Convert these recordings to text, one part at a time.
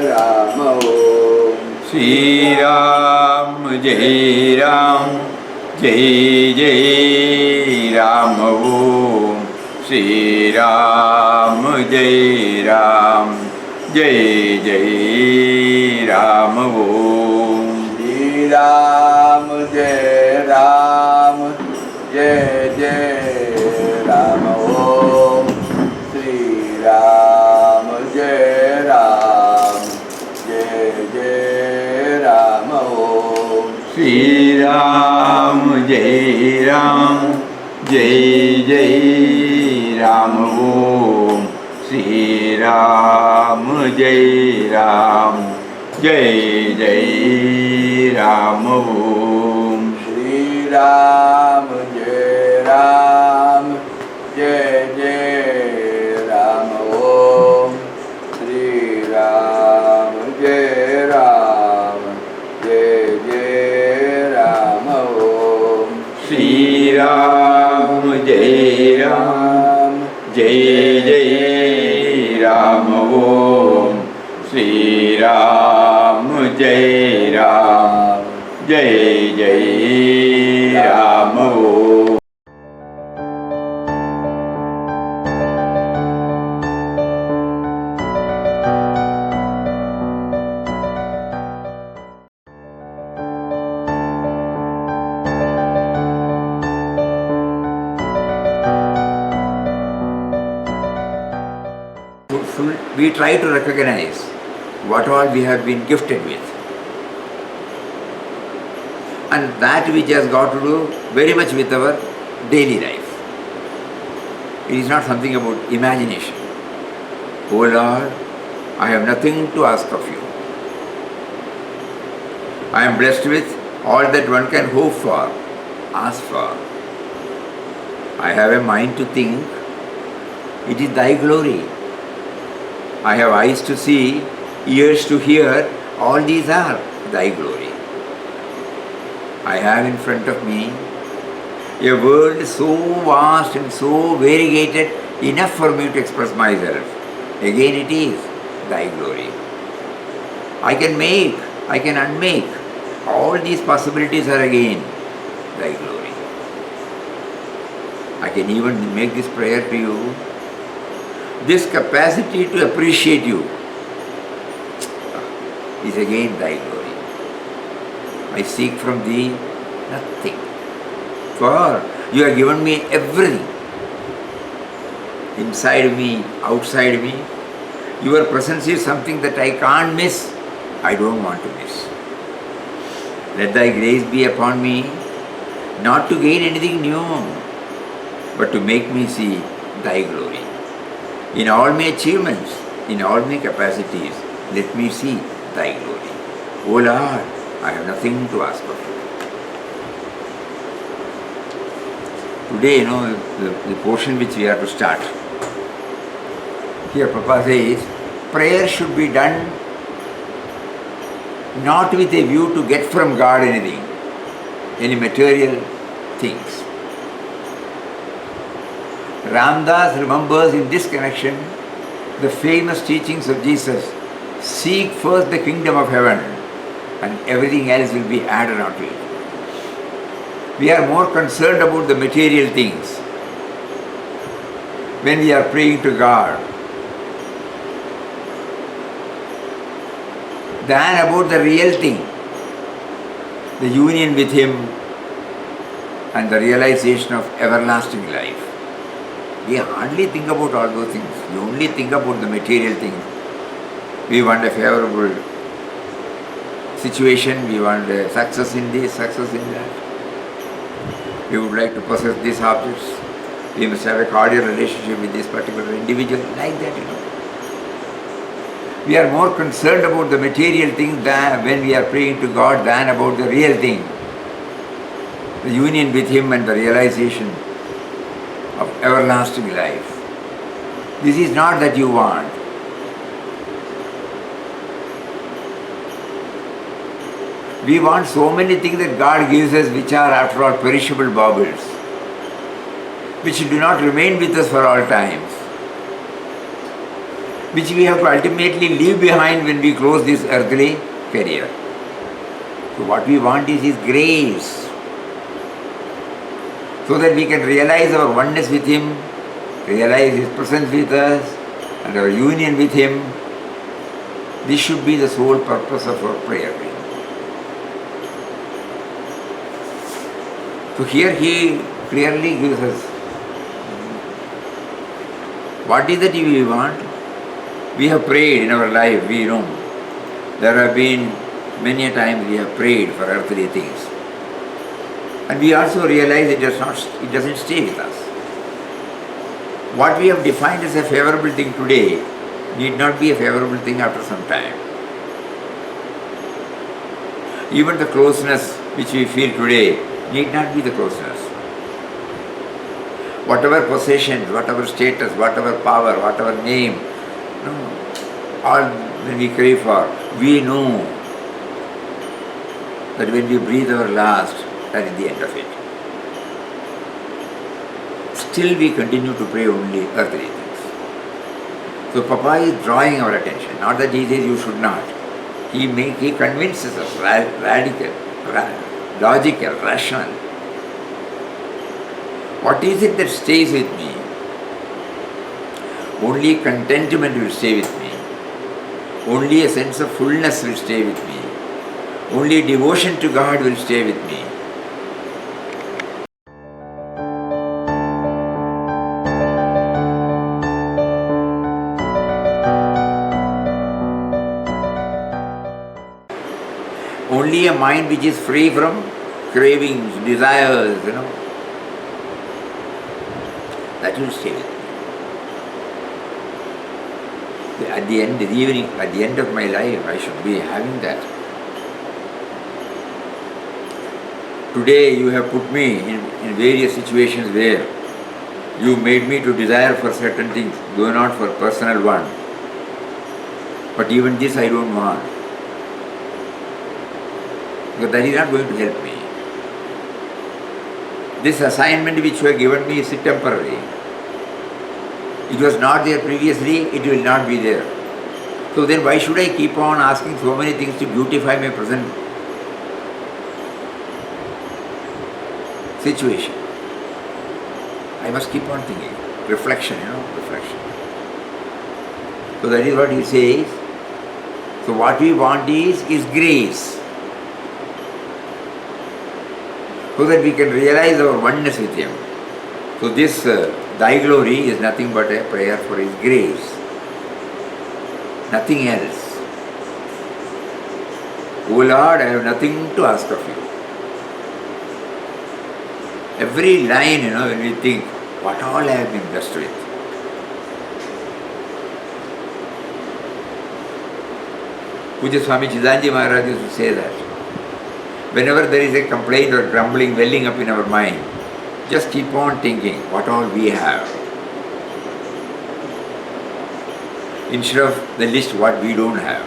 राम ओम श्री राम जय राम जय राम ओम श्री राम जय राम जय राम ओम श्री राम जय राम जय राम ओम श्री राम जय राम जय राम ओम श्री राम जय राम जय राम ओम श्री राम जय राम जय राम ओम श्री राम जय राम जय राम ओम श्री राम जय राम जय राम ओम श्री राम जय राम जय राम ओम श्री राम जय राम जय राम ओम We try to recognize what all we have been gifted with, and that which has got to do very much with our daily life. It is not something about imagination. Oh Lord, I have nothing to ask of you. I am blessed with all that one can hope for, ask for. I have a mind to think. It is thy glory. I have eyes to see, ears to hear, all these are thy glory. I have in front of me a world so vast and so variegated, enough for me to express myself. Again it is thy glory. I can make, I can unmake. All these possibilities are again thy glory. I can even make this prayer to you. This capacity to appreciate you is again thy glory. I seek from thee nothing, for you have given me everything. Inside me, outside me, your presence is something that I can't miss. I don't want to miss. Let thy grace be upon me, not to gain anything new, but to make me see thy glory. In all my achievements, in all my capacities, let me see thy glory. O Lord, I have nothing to ask of you. Today, the portion which we are to start. Here Prabhupada says, prayer should be done not with a view to get from God anything, any material things. Ramdas remembers in this connection the famous teachings of Jesus. Seek first the kingdom of heaven and everything else will be added onto it. We are more concerned about the material things when we are praying to God than about the real thing, the union with Him and the realization of everlasting life. We hardly think about all those things. We only think about the material things. We want a favorable situation, we want a success in this, success in that. We would like to possess these objects. We must have a cordial relationship with this particular individual, like that, We are more concerned about the material things than when we are praying to God than about the real thing. The union with Him and the realization of everlasting life. This is not that you want. We want so many things that God gives us which are after all perishable baubles, which do not remain with us for all times. which we have to ultimately leave behind when we close this earthly career. So what we want is His grace, so that we can realize our oneness with Him, realize His presence with us, and our union with Him. This should be the sole purpose of our prayer. So here He clearly gives us what is that we want. We have prayed in our life, we know. There have been many a time we have prayed for earthly things. And we also realize it doesn't stay with us. What we have defined as a favorable thing today need not be a favorable thing after some time. Even the closeness which we feel today need not be the closeness. Whatever possessions, whatever status, whatever power, whatever name, all when we crave for, we know that when we breathe our last, that is the end of it. Still we continue to pray only earthly things. So Papa is drawing our attention, not that he says you should not. He convinces us, radical, logical, rational. What is it that stays with me? Only contentment will stay with me. Only a sense of fullness will stay with me. Only devotion to God will stay with me. Only a mind which is free from cravings, desires, that will stay with me. At the end of the evening, at the end of my life, I should be having that. Today you have put me in various situations where you made me to desire for certain things, though not for personal one. But even this I don't want. Because that is not going to help me. This assignment which you have given me is temporary. It was not there previously, it will not be there. So then why should I keep on asking so many things to beautify my present situation? I must keep on thinking. Reflection, reflection. So that is what he says. So what we want is grace. So that we can realize our oneness with Him. So this Thy glory is nothing but a prayer for His grace. Nothing else. O Lord, I have nothing to ask of you. Every line, when we think, what all I have been blessed with. Puja Swami Chidanji Maharaj used to say that. Whenever there is a complaint or grumbling welling up in our mind, just keep on thinking what all we have. Instead of the list what we don't have.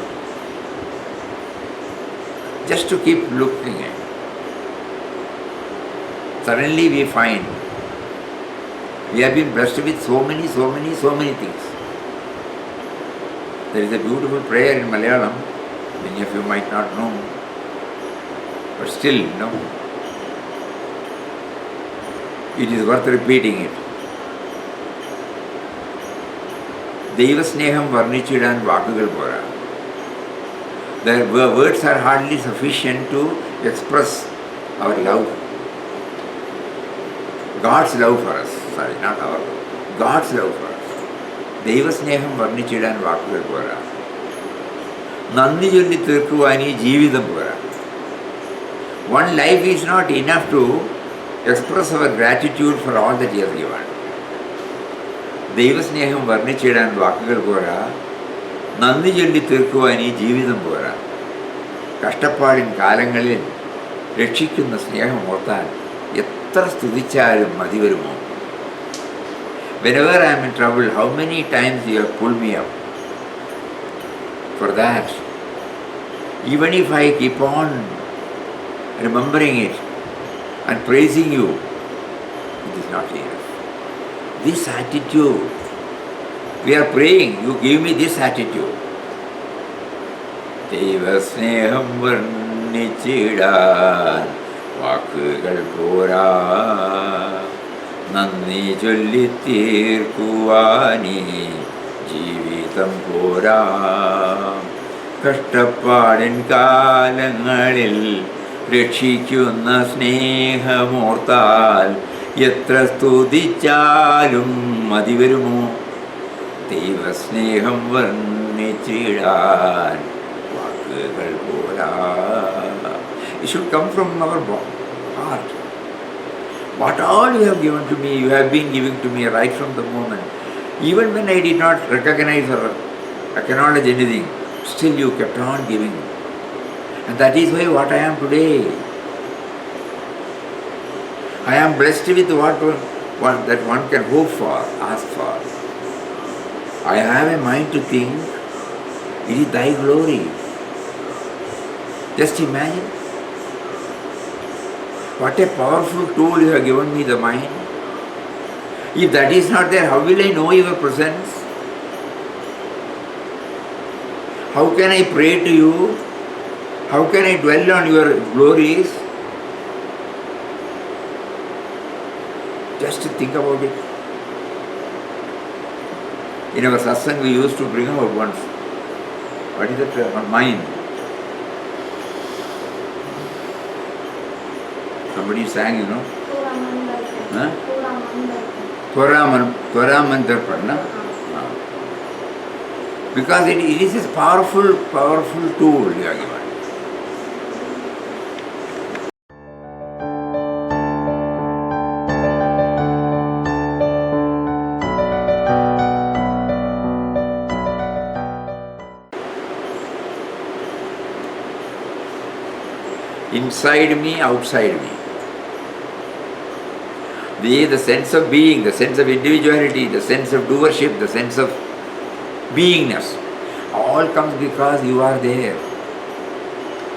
Just to keep looking at. Suddenly we find we have been blessed with so many things. There is a beautiful prayer in Malayalam, many of you might not know, but still, it is worth repeating it. Devasneham varnichidan vakugal pora. The words are hardly sufficient to express our love. God's love for us. Sorry, not our love. God's love for us. Devasneham varnichidan vakugal pora. Nandi jolli tirkuvani jeevitham pora. One life is not enough to express our gratitude for all that He has given. Devasneham varnichidan vakugal pora. Nandi jolli tirkuvani jeevitham pora. Kashtapadin kalangalil രക്ഷിക്കുന്ന സ്നേഹം ഓർത്താൻ എത്ര സ്തുതിച്ചാലും മതി വരുമോ? Whenever I am in trouble, how many times you have pulled me up? For that, even if I keep on remembering it and praising you, it is not enough. This attitude We are praying, you give me this attitude. ദൈവസ്നേഹം വർണ്ണിച്ചിടാൻ വാക്കുകൾ പോരാ, നന്ദി ചൊല്ലിത്തീർക്കുവാനീ ജീവിതം പോരാ. കഷ്ടപ്പാടിൻ കാലങ്ങളിൽ രക്ഷിക്കുന്ന സ്നേഹമോർത്താൽ എത്ര സ്തുതിച്ചാലും മതി വരുമോ? ദൈവസ്നേഹം വർണ്ണിച്ചിടാൻ വാക്കുകൾ പോരാ. It should come from our heart. What all you have given to me, you have been giving to me right from the moment. Even when I did not recognize or acknowledge anything, still you kept on giving. And that is why what I am today. I am blessed with what that one can hope for, ask for. I have a mind to think, it is thy glory. Just imagine. What a powerful tool you have given me, the mind. If that is not there, how will I know your presence? How can I pray to you? How can I dwell on your glories? Just think about it. In our satsang we used to bring out once. What is that? Mind. Somebody sang, you know. Huh? Twaramantarpan, no? Because it is a powerful tool you are given. Inside me, outside me. The sense of being, the sense of individuality, the sense of doership, the sense of beingness, all comes because you are there.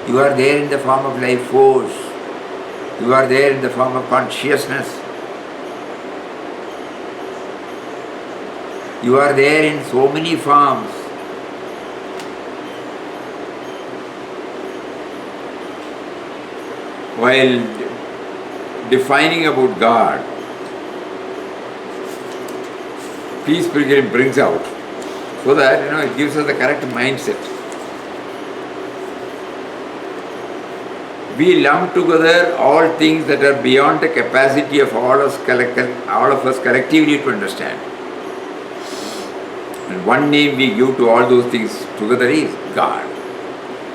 You are there in the form of life force. You are there in the form of consciousness. You are there in so many forms. While defining about God, Peace Pilgrim brings out, so that it gives us the correct mindset. We lump together all things that are beyond the capacity of all of us collectively to understand. And one name we give to all those things together is God.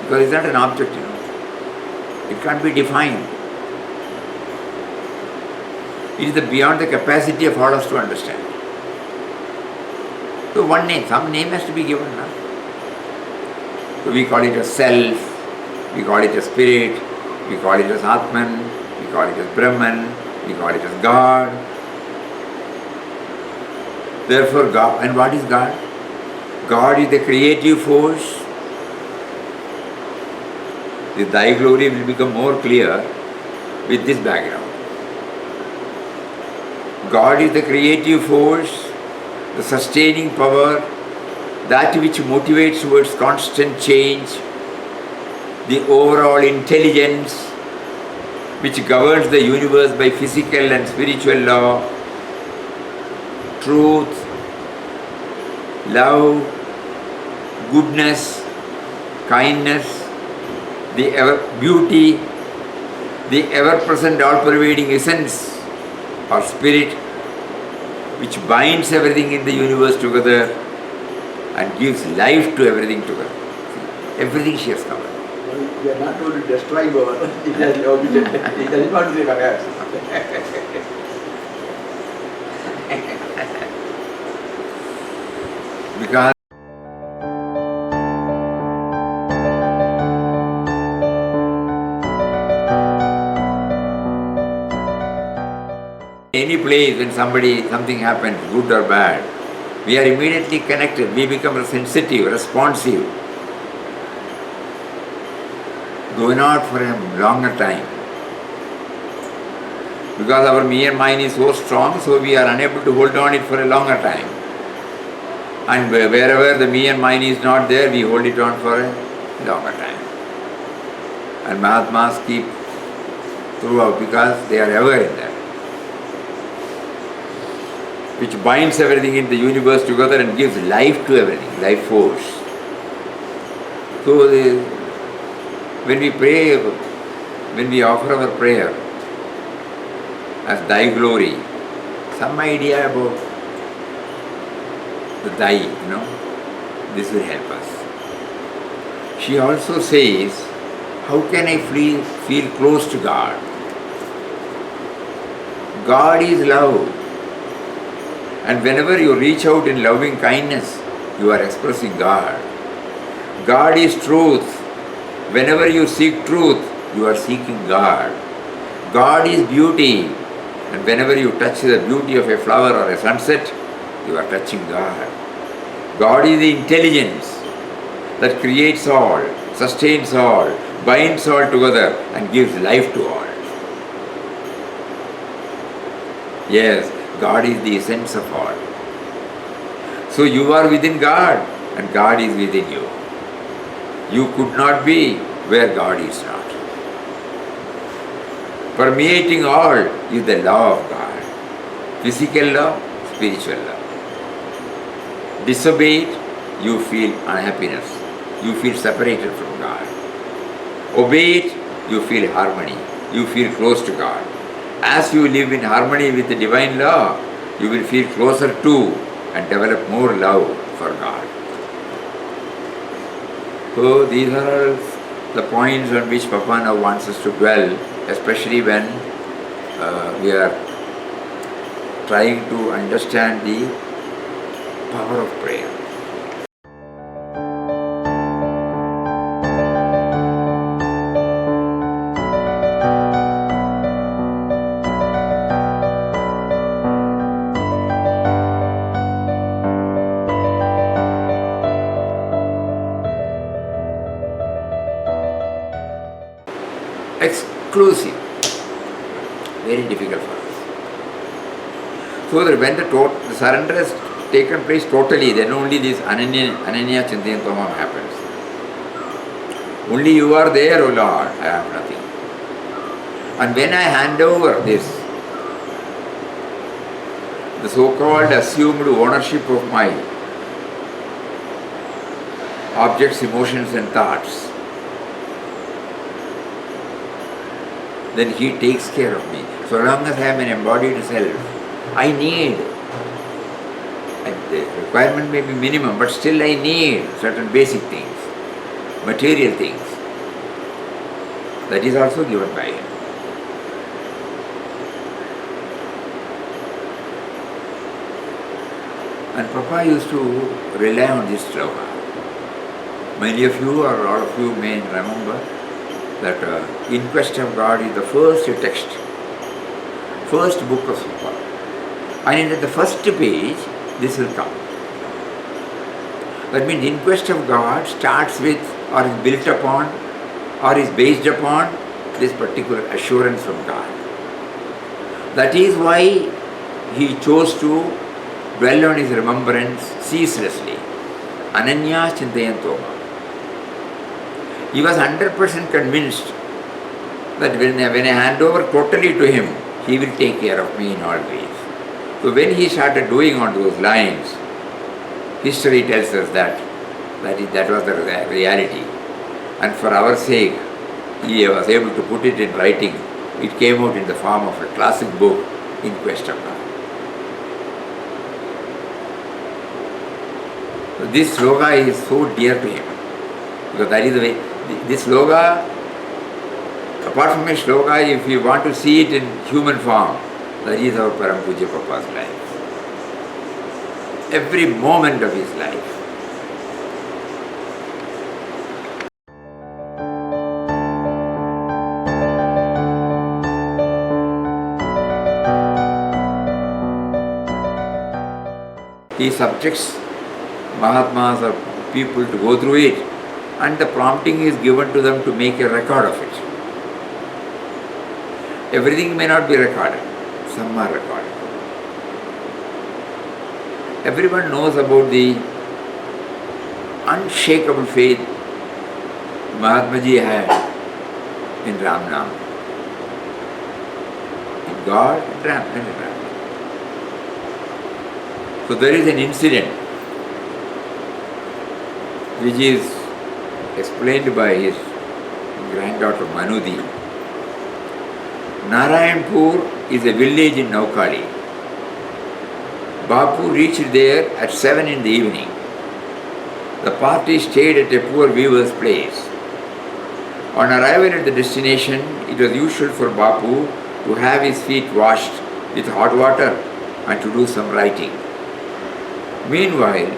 Because it's not an object, It can't be defined. It is beyond the capacity of all of us to understand. So one name, some name has to be given. No? So we call it as self, we call it as spirit, we call it as Atman, we call it as Brahman, we call it as God. Therefore God, and what is God? God is the creative force. Thy glory will become more clear with this background. God is the creative force, the sustaining power, that which motivates towards constant change, the overall intelligence which governs the universe by physical and spiritual law, truth, love, goodness, kindness, the ever beauty, the ever-present, all-pervading essence or spirit which binds everything in the universe together and gives life to everything together. Everything she has covered. We are not told to destroy God. It doesn't want to say perhaps. Because any place when something happens, good or bad, we are immediately connected. We become sensitive, responsive. Go not for a longer time. Because our mere mind is so strong, so we are unable to hold on it for a longer time. And wherever the me and mine is not there, we hold it on for a longer time. And Mahatmas keep throughout because they are ever in there, which binds everything in the universe together and gives life to everything, life force. So when we pray, when we offer our prayer as Thy glory, some idea about the Thy, this will help us. She also says, how can I feel close to God? God is love. And whenever you reach out in loving kindness, you are expressing God. God is truth. Whenever you seek truth, you are seeking God. God is beauty. And whenever you touch the beauty of a flower or a sunset, you are touching God. God is the intelligence that creates all, sustains all, binds all together and gives life to all. Yes, God is the essence of all. So you are within God and God is within you. You could not be where God is not. Permeating all is the law of God. Physical law, spiritual law. Disobey it, you feel unhappiness. You feel separated from God. Obey it, you feel harmony. You feel close to God. As you live in harmony with the divine law, you will feel closer to and develop more love for God. So these are the points on which Papa now wants us to dwell, especially when we are trying to understand the power of prayer. Exclusive, very difficult for us. So that when the surrender has taken place totally, then only this Ananya Chintayantomam happens. Only you are there, O Lord, I have nothing. And when I hand over this, the so-called assumed ownership of my objects, emotions and thoughts, then He takes care of me. So long as I am an embodied self, I need, and the requirement may be minimum, but still I need certain basic things, material things. That is also given by Him. And Papa used to rely on this sloka. Many of you or all of you may remember that In Quest of God is the first text, first book of Papa. And in the first page, this will come. That means In Quest of God starts with, or is built upon, or is based upon this particular assurance from God. That is why He chose to dwell on His remembrance ceaselessly. Ananya Chintayantoma. He was 100% convinced that when I hand over totally to Him, He will take care of me in all ways. So when he started doing on those lines, history tells us that was the reality. And for our sake, he was able to put it in writing. It came out in the form of a classic book, In Quest of God. So this sloka is so dear to him, because that is the way. This sloka, apart from a sloka, if you want to see it in human form, that is our Param Pujya Papa's life. Every moment of his life. He subjects Mahatmas or people to go through it, and the prompting is given to them to make a record of it. Everything may not be recorded, some are recorded. Everyone knows about the unshakable faith Mahatma Ji had in Ram Nam. In God and Ram. So there is an incident which is explained by his granddaughter Manudi. Narayanpur is a village in Naukali. Bapu reached there at 7 in the evening. The party stayed at a poor weaver's place. On arrival at the destination, it was usual for Bapu to have his feet washed with hot water and to do some writing. Meanwhile,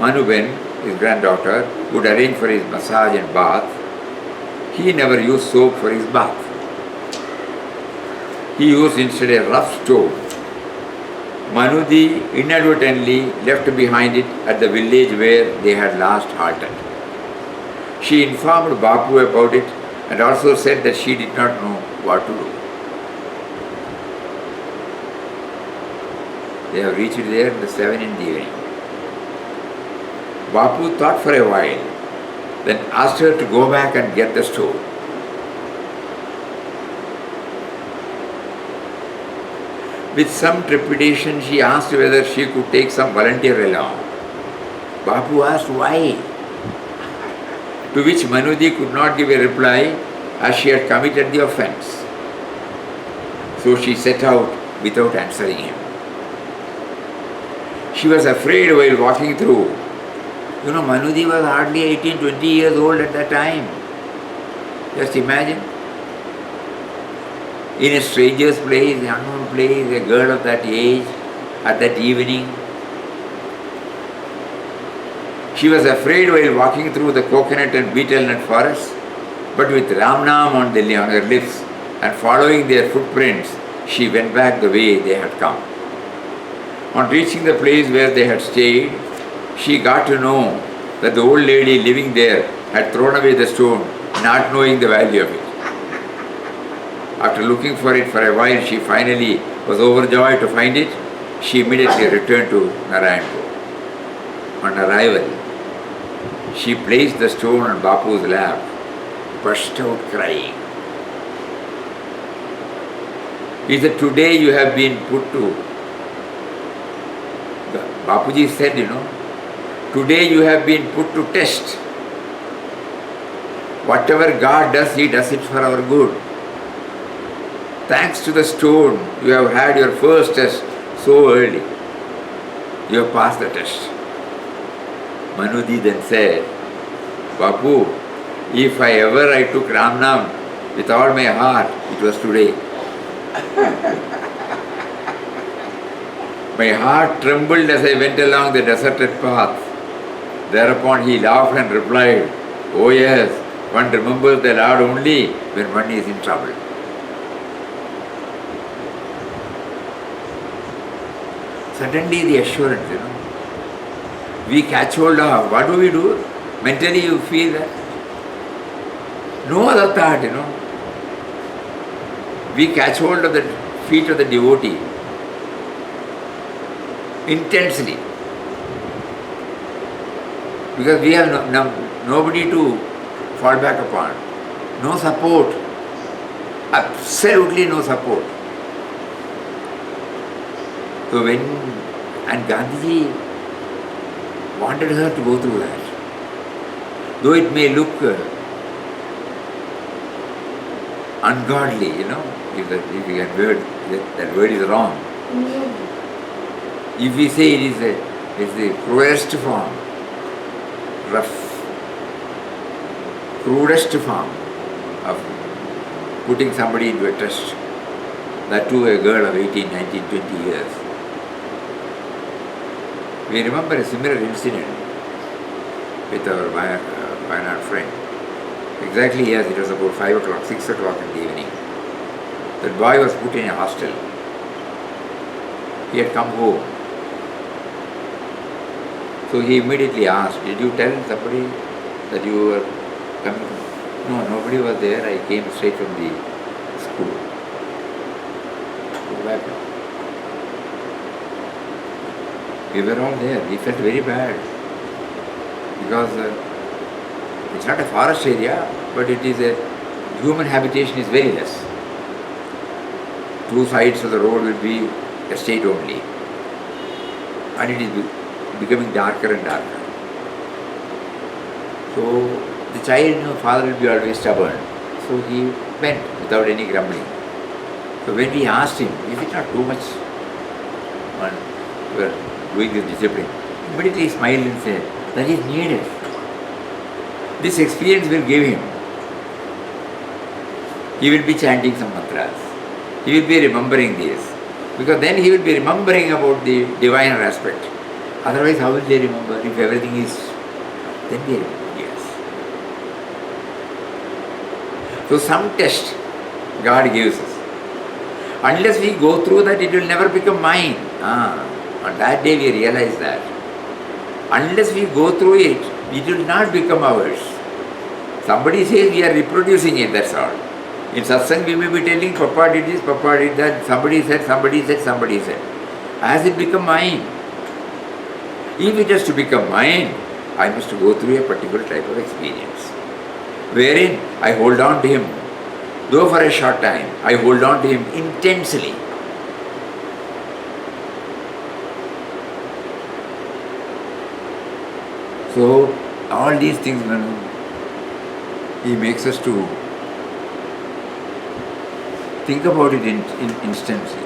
Manuben, his granddaughter, would arrange for his massage and bath. He never used soap for his bath. He used instead a rough stone. Manudi inadvertently left behind it at the village where they had last halted. She informed Bapu about it and also said that she did not know what to do. They have reached there at 7 in the evening. Bapu thought for a while, then asked her to go back and get the stove. With some trepidation, she asked whether she could take some volunteer along. Bapu asked why, to which Manudi could not give a reply as she had committed the offence. So she set out without answering him. She was afraid while walking through. Manudi was hardly 18, 20 years old at that time. Just imagine. In a stranger's place, an unknown place, a girl of that age, at that evening. She was afraid while walking through the coconut and betel nut forest, but with Ram Nam on her lips and following their footprints, she went back the way they had come. On reaching the place where they had stayed, she got to know that the old lady living there had thrown away the stone, not knowing the value of it. After looking for it for a while, she finally was overjoyed to find it. She immediately returned to Narayanpur. On arrival, she placed the stone on Bapu's lap, burst out crying. He said, today you have been put to, Bapuji said, today you have been put to test. Whatever God does, He does it for our good. Thanks to the stone, you have had your first test so early. You have passed the test. Manudi then said, Bapu, if I took Ram Nam with all my heart, it was today. My heart trembled as I went along the deserted path. Thereupon he laughed and replied, oh yes, one remembers the Lord only when one is in trouble. Suddenly the assurance, we catch hold of. What do we do? Mentally you feel that. No other thought, We catch hold of the feet of the devotee intensely. Because we have nobody to fall back upon. No support. Absolutely no support. So and Gandhiji wanted her to go through that. Though it may look ungodly, if we can word, that word is wrong. If we say it's the cruelest form, crudest form of putting somebody into a test, that too a girl of 18, 19, 20 years. We remember a similar incident with our Wayanad friend. Exactly, yes, it was about 5 o'clock, 6 o'clock in the evening. That boy was put in a hostel. He had come home. So he immediately asked, did you tell somebody that you were coming? No, nobody was there. I came straight from the school. Go back now. We were all there. We felt very bad. because it's not a forest area, but it is a human habitation is very less. Two sides of the road will be estate only, and it is becoming darker and darker. So the child, father will be always stubborn. So he went without any grumbling. So when we asked him, is it not too much when you are doing this discipline? Immediately he smiled and said, that is needed. This experience will give him. He will be chanting some mantras. He will be remembering this. Because then he will be remembering about the diviner aspect. Otherwise, how will they remember if everything is, then they remember, yes. So some test God gives us. Unless we go through that, it will never become mine. On that day we realize that. Unless we go through it, it will not become ours. Somebody says we are reproducing it, that's all. In satsang we may be telling, Papa did this, Papa did that, somebody said, somebody said, somebody said. As it become mine. If it has to become mine, I must go through a particular type of experience. Wherein I hold on to him, though for a short time, I hold on to him intensely. So, all these things, he makes us to think about it instantly.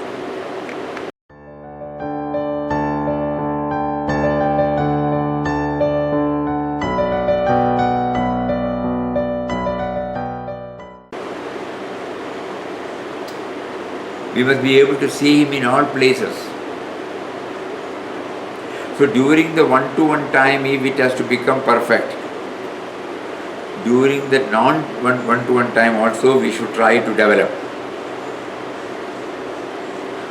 We must be able to see him in all places. So during the one-to-one time, if it has to become perfect, during the non-one-to-one time also we should try to develop.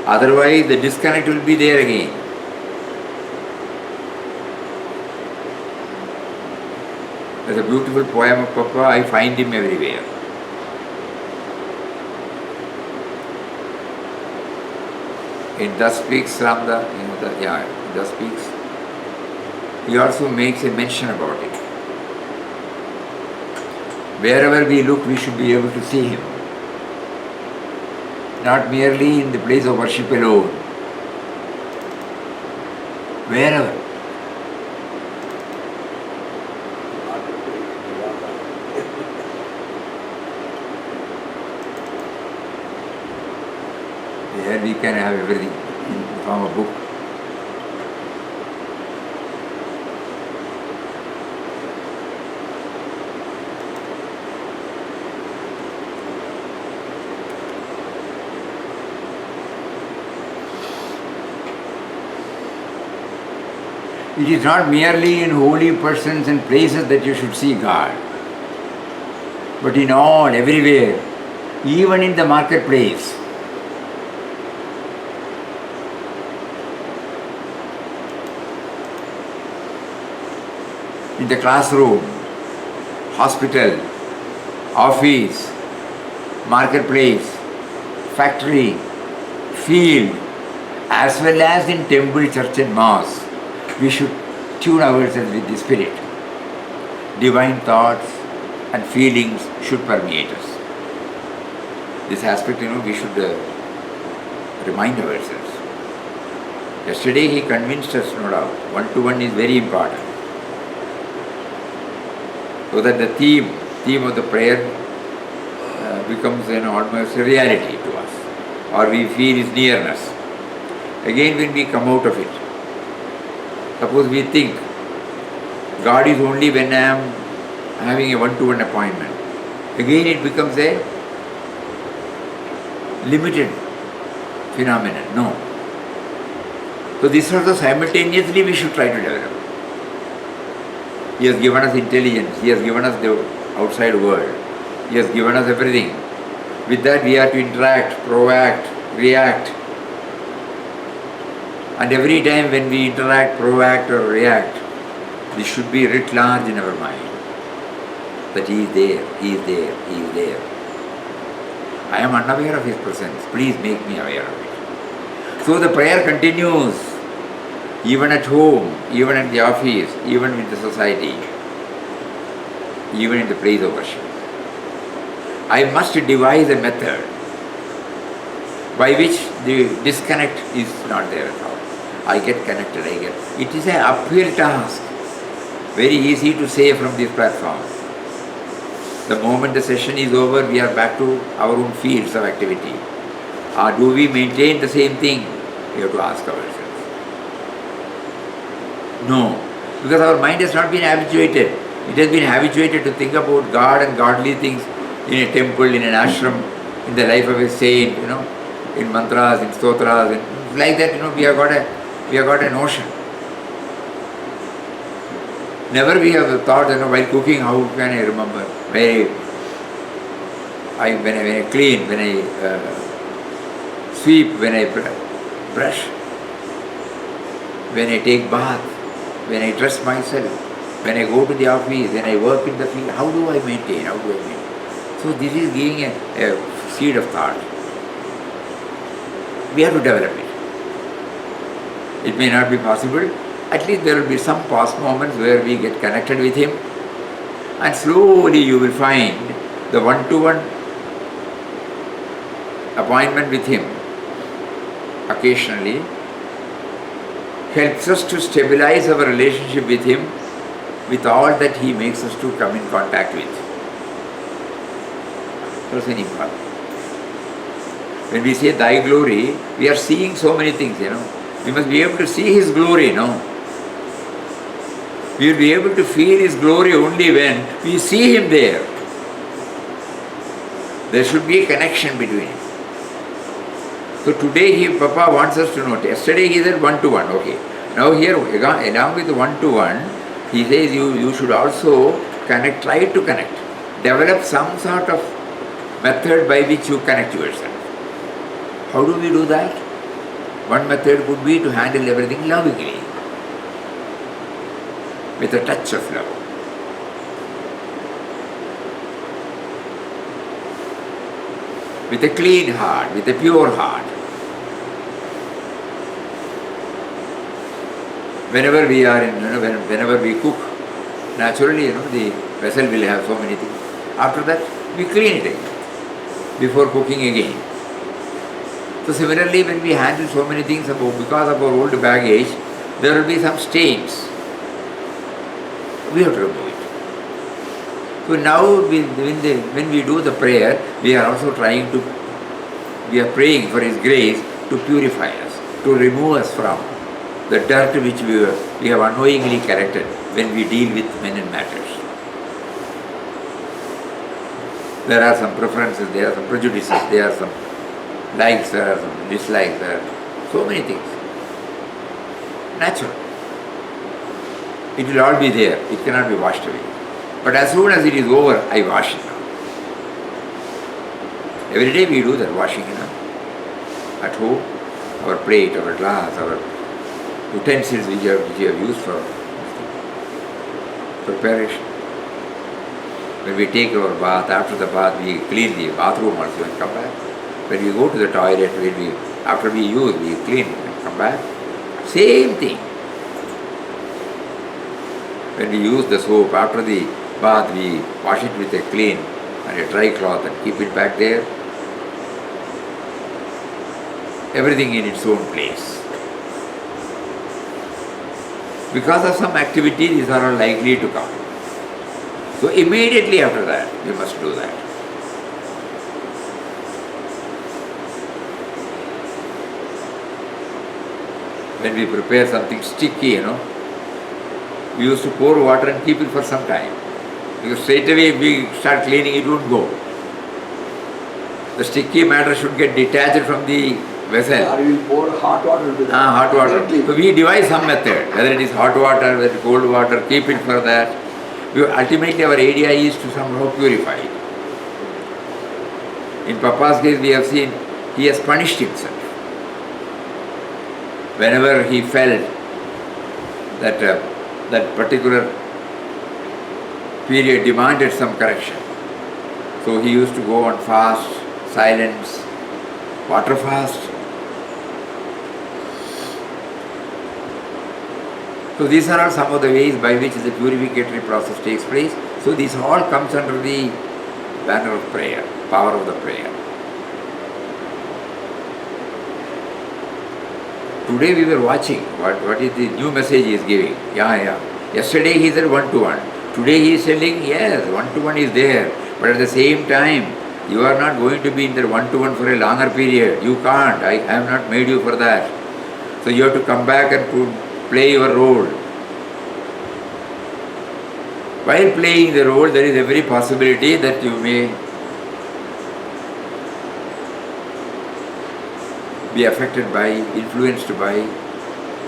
Otherwise the disconnect will be there again. There's a beautiful poem of Papa, I find him everywhere. It thus speaks Ramda, it thus speaks. He also makes a mention about it. Wherever we look, we should be able to see him. Not merely in the place of worship alone. Wherever. There we can have everything in the form of book. It is not merely in holy persons and places that you should see God, but in all, everywhere, even in the marketplace. In the classroom, hospital, office, marketplace, factory, field, as well as in temple, church and mosque, we should tune ourselves with the Spirit. Divine thoughts and feelings should permeate us. This aspect, we should remind ourselves. Yesterday he convinced us, no doubt, one-to-one is very important. So that the theme of the prayer becomes almost a reality to us, or we feel its nearness. Again, when we come out of it, suppose we think God is only when I am having a one-to-one appointment. Again, it becomes a limited phenomenon. No. So this also simultaneously we should try to develop. He has given us intelligence, He has given us the outside world, He has given us everything. With that we are to interact, proact, react. And every time when we interact, proact or react, this should be writ large in our mind. That He is there, He is there, He is there. I am unaware of His presence, please make me aware of it. So the prayer continues, even at home, even at the office, even with the society. even in the place of worship. I must devise a method by which the disconnect is not there at all. I get connected, It is an uphill task. Very easy to say from this platform. The moment the session is over, we are back to our own fields of activity. Or do we maintain the same thing? We have to ask ourselves. No, because our mind has not been habituated. It has been habituated to think about God and godly things in a temple, in an ashram, in the life of a saint, in mantras, in stotras, and like that, we have got a notion. Never we have thought, while cooking, how can I remember? When I clean, when I sweep, when I brush, when I take bath, when I dress myself, when I go to the office, when I work in the field, how do I maintain? So this is giving a seed of thought. We have to develop it. It may not be possible. At least there will be some past moments where we get connected with Him, and slowly you will find the one-to-one appointment with Him occasionally helps us to stabilize our relationship with Him, with all that He makes us to come in contact with. That's very important. When we say Thy glory, we are seeing so many things, We must be able to see His glory, We will be able to feel His glory only when we see Him there. There should be a connection between Him. So today Papa wants us to know. Yesterday he said one-to-one, okay. Now here, along with the one-to-one, he says you should also try to connect. Develop some sort of method by which you connect yourself. How do we do that? One method could be to handle everything lovingly, with a touch of love. With a clean heart, with a pure heart. Whenever we are whenever we cook, naturally, the vessel will have so many things. After that, we clean it again, before cooking again. So similarly, when we handle so many things because of our old baggage, there will be some stains. We have to remove it. So now, when we do the prayer, we are praying for His grace to purify us, to remove us from the dirt which we have unknowingly collected when we deal with men and matters. There are some preferences, there are some prejudices, there are some likes, there are some dislikes, there are so many things. Natural. It will all be there, it cannot be washed away. But as soon as it is over, I wash it now. Every day we do that washing, at home, our plate, our glass, our utensils which you have used for preparation. When we take our bath, after the bath we clean the bathroom also and come back. When we go to the toilet, after we use, we clean and come back. Same thing. When we use the soap, after the bath, we wash it with a clean and a dry cloth and keep it back there. Everything in its own place. Because of some activity, these are all likely to come. So immediately after that, we must do that. When we prepare something sticky, we used to pour water and keep it for some time. Because straight away if we start cleaning, it won't go. The sticky matter should get detached from the vessel. Or you will pour hot water to that. Hot water. So we devise some method, whether it is hot water, whether it is cold water, keep it for that. Ultimately our idea is to somehow purify it. In Papa's case we have seen he has punished himself. Whenever he felt that particular period demanded some correction. So he used to go on fast, silence, water fast. So these are all some of the ways by which the purificatory process takes place. So this all comes under the banner of prayer, power of the prayer. Today we were watching what is the new message he is giving. Yeah. Yesterday he said one-to-one. Today he is telling, yes, one-to-one is there. But at the same time, you are not going to be in the one-to-one for a longer period. You can't. I have not made you for that. So you have to come back and play your role. While playing the role, there is every possibility that you may be affected by, influenced by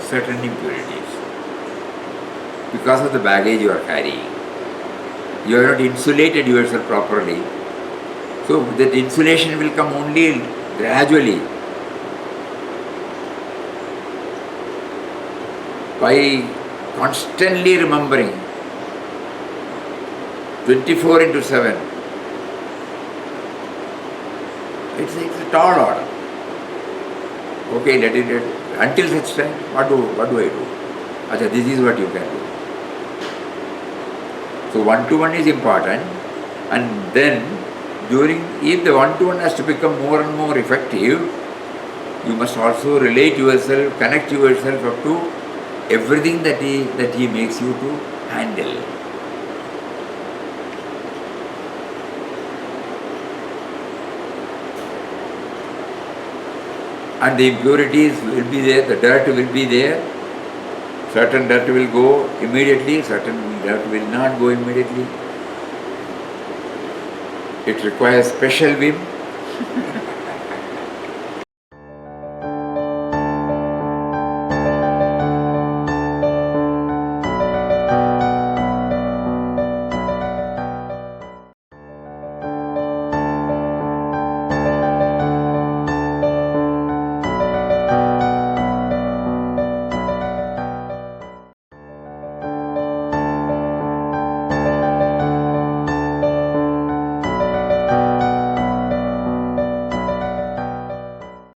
certain impurities because of the baggage you are carrying. You have not insulated yourself properly. So that insulation will come only gradually by constantly remembering 24/7. It's a tall order. Okay, let it until such time. What do I do? Acha, this is what you can do. So one-to-one is important, and then if the one-to-one has to become more and more effective, you must also relate yourself, connect yourself up to everything that he makes you to handle. And the impurities will be there, the dirt will be there. Certain dirt will go immediately, certain dirt will not go immediately. It requires special vim